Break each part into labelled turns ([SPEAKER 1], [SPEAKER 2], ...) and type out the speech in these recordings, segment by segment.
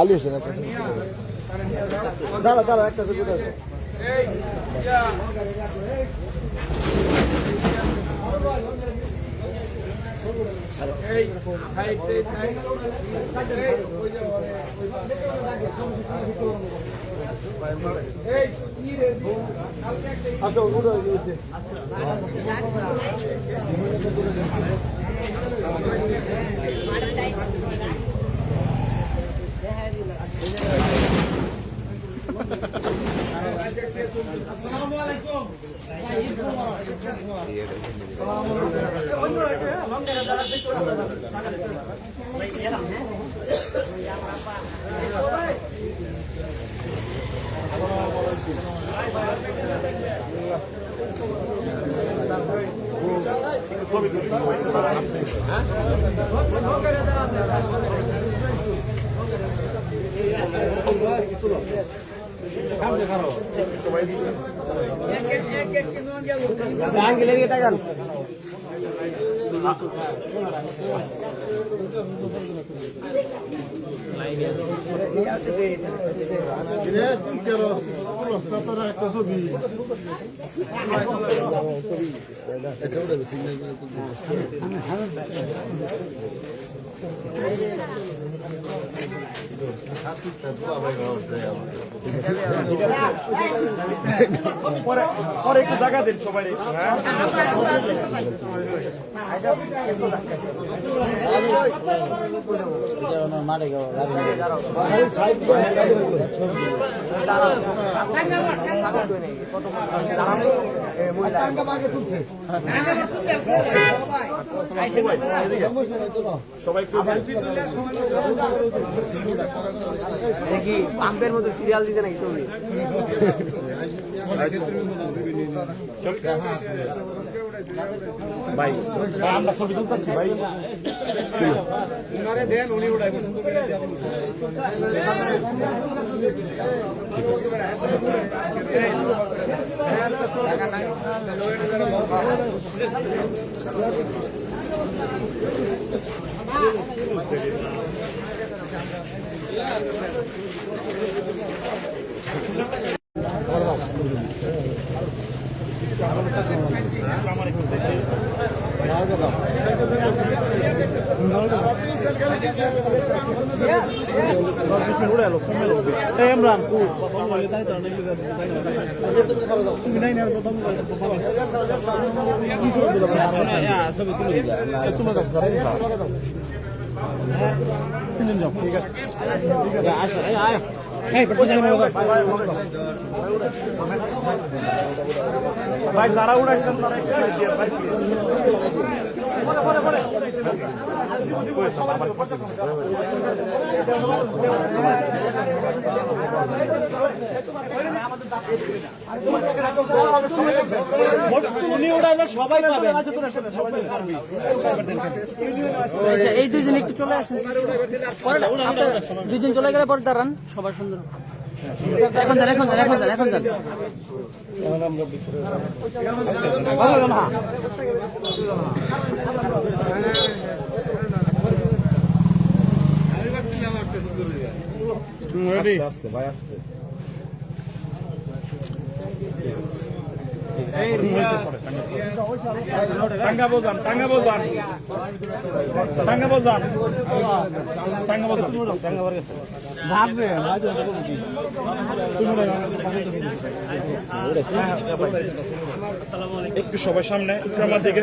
[SPEAKER 1] আলু আছে দাঁড়া দাঁড়া একটা আচ্ছা
[SPEAKER 2] পরে একটু জায়গা দিন সবাই সবাই
[SPEAKER 1] কি পাম্পের মধ্যে সিরিয়াল দিতে নাকি ছবি
[SPEAKER 2] ভাই আমরা ছবি তুলতেছি ভাই দেন উনি উঠাইবেন ইমরান ঠিক ভাই যারা উড়াইছেন তারা সবাই
[SPEAKER 3] এই দুজন একটু চলে আসেন, দুজন চলে গেলে পরে দাঁড়ান সবার সুন্দর। এখন যান এখন যান এখন যান এখন যান
[SPEAKER 2] ভাই আসতে টাঙ্গা বোঝান টাঙ্গা বোঝান টাঙ্গা বোঝান টাঙ্গা বোঝান টাঙ্গা বার গেছে একটু সবার সামনে একটু আমার দিকে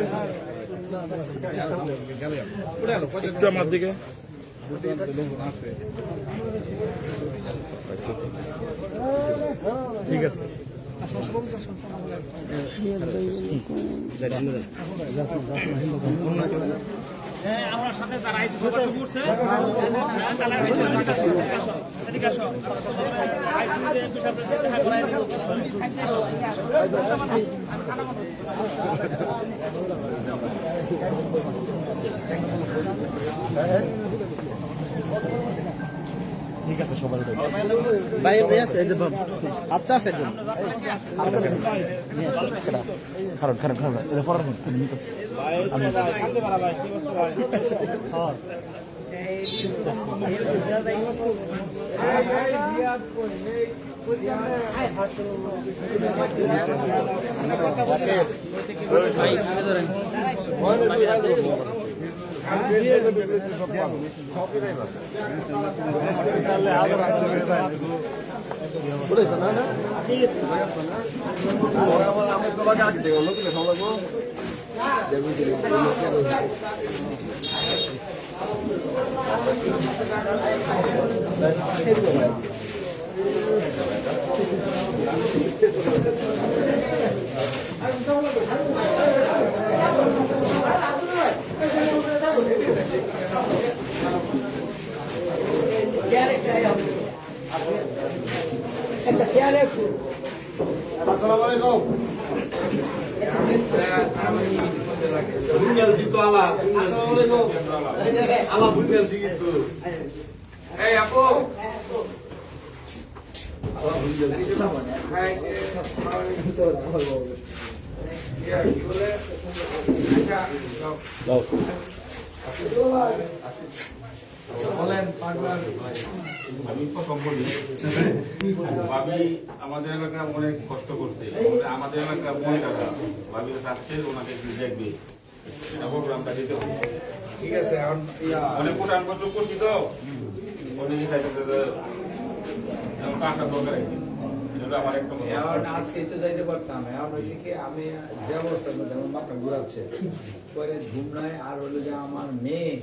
[SPEAKER 2] একটু আমার দিকে ঠিক আছে আমার সাথে যারা আইছে সবার শুরু করছে এদিকে আসো ঠিক আছে সবাই
[SPEAKER 1] বাইরে আছে এই যে আচ্ছা আছে একদম
[SPEAKER 2] খারাপ খারাপ খারাপ এটা পড়ার
[SPEAKER 4] Assalamualaikum. Bunyal situ ala. Assalamualaikum. Ala bunyal situ. Aku. Ala bunyal situ. Ya, boleh.
[SPEAKER 5] বলেন পাগলার আমি প্রথম বলি ভাবি আমাদের এলাকা অনেক কষ্ট করছে আমাদের এলাকার মহিলারা ভাবি চাচ্ছে ওনাকে একটু দেখবে এটা প্রোগ্রামটা দিতে হবে
[SPEAKER 4] ঠিক আছে এখন
[SPEAKER 5] অনেক কোটান কষ্ট করছি তো অনেকে চাইছে টাকা দরকার এটা আমার একটা
[SPEAKER 4] এখন আজকে তো যাইতে পারতাম এখন হয়েছে কি আমি যে অবস্থার মধ্যে আমার মাথা ঘুরাচ্ছে পরে ঘুম নাই আর হলো যে আমার মেয়ে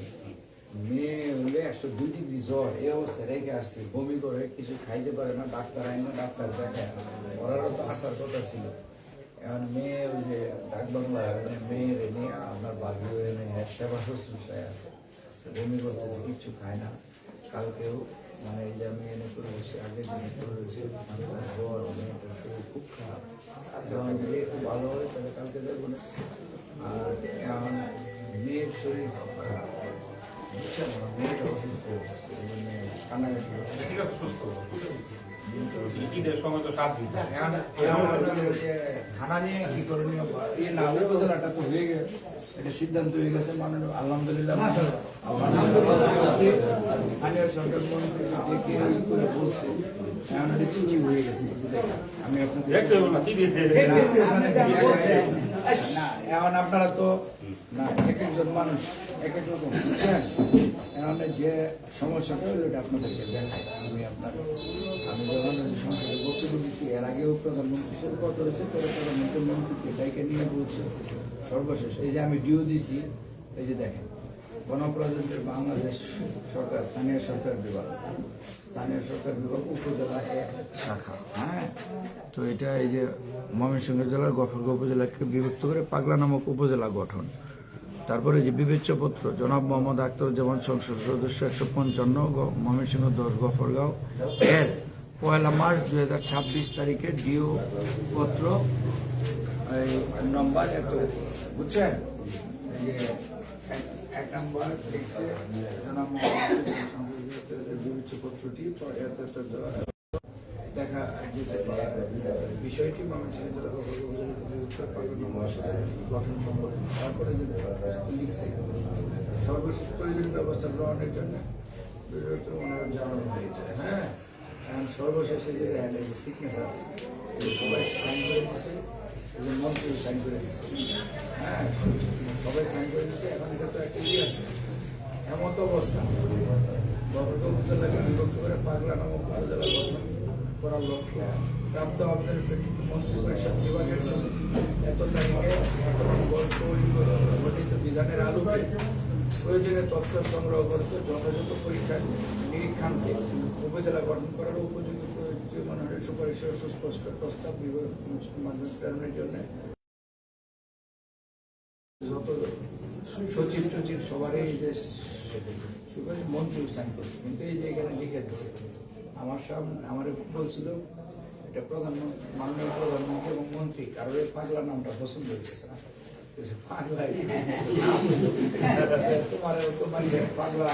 [SPEAKER 4] হলে 102 ডিগ্রি জ্বর এই অবস্থায় রেখে আসছি বমি করে কিছু খাইতে পারে না ডাক্তার আইন ডাক্তার দেখায় ওরারও তো আসার কথা ছিল এখন মেয়ে ওই যে ডাক বাংলা মেয়ের নিয়ে আপনার বাড়ি সেবা শুশ্রূষায় আছে বমি করতেছে কিচ্ছু খায় না কালকেও মানে এই যে আমি এনে করে বসে আগের দিনে করে রয়েছি জ্বর মেয়েটার শরীর খুব খারাপ যখন যদি একটু ভালো হয় তাহলে কালকে যাবো না আর এখন মেয়ের শরীর খারাপ বুঝছেন মেয়েটা অসুস্থ হয়ে যাচ্ছে এই জন্য কান্নাকাটি
[SPEAKER 5] সুস্থ ঈদের সময় তো 7 দিন
[SPEAKER 4] খানা নিয়ে কি করণীয় না উপজেলাটা তো হয়ে গেছে এটা সিদ্ধান্ত হয়ে গেছে মানে আলহামদুলিল্লাহ স্থানীয় সরকার মন্ত্রী করে বলছে এখন এটা চিঠি হয়ে গেছে আমি আপনাদের না এখন আপনারা তো না এক একজন মানুষ এক এক রকম বুঝছেন এখন যে সমস্যাটা হলো এটা আপনাদেরকে দেখায় আমি যখন সংসদে বক্তব্য দিচ্ছি এর আগেও প্রধানমন্ত্রীর সাথে কথা হয়েছে পরে প্রধানমন্ত্রীকে ডাইকে নিয়ে বলছে সর্বশেষ এই যে আমি ডিও দিছি এই যে দেখেন গণপ্রজাতন্ত্রী বাংলাদেশ সরকার স্থানীয় সরকার বিভাগ উপজেলা এক শাখা হ্যাঁ তো এটা এই যে ময়মনসিংহ জেলার গফরগাঁও উপজেলাকে বিভক্ত করে পাগলা নামক উপজেলা গঠন তারপরে যে বিবেচ্যপত্র জনাব মোহাম্মদ আখতারুজ্জামান সংসদ সদস্য 155 ময়মনসিংহ 10 গফরগাঁও এর 1 মার্চ 2026 তারিখে ডিও পত্র এই নম্বর এত বুঝছেন যে 1 নম্বর লিখছে জনাব মোহাম্মদ বিবেচ্যপত্রটি দেখা যেতে বিষয়টি ময়মনসিংহ জেলা গঠন সম্পর্কে তারপরে লিখছে সর্বশেষ প্রয়োজনীয় ব্যবস্থা গ্রহণের জন্য ওনারা জানানো হয়েছে হ্যাঁ এখন সর্বশেষে যে সিগনেচার সবাই সাইন করে দিচ্ছে মন্ত্রী সাইন করে দিচ্ছে হ্যাঁ সবাই সাইন করে দিচ্ছে এখন এটা তো একটা ইয়ে আছে এমন তো অবস্থা গভর্নর উপজেলাকে বিভক্ত করে পাগলা নামক উপজেলা গঠন করার লক্ষ্যে প্রাপ্ত আপনাদের মন্ত্রী পরিষদ বিভাগের জন্য এত তারিখে গঠিত বিধানের আলোকে প্রয়োজনীয় তথ্য সংগ্রহ করতে যথাযথ পরীক্ষা নিরীক্ষান্তে উপজেলা গঠন করার উপযোগী মনোনয়নের সুপারিশের সুস্পষ্ট প্রস্তাব মাধ্যমে প্রেরণের জন্য যত সচিব সবারই এই দেশ মন্ত্রী সাইন করছে কিন্তু এই যে এখানে লিখে দিচ্ছে আমার সামনে আমার বলছিল এটা প্রধানমন্ত্রী মাননীয় প্রধানমন্ত্রী এবং মন্ত্রী কারো এই পাগলা নামটা পছন্দ হয়েছে না পাগলা তোমার পাগলা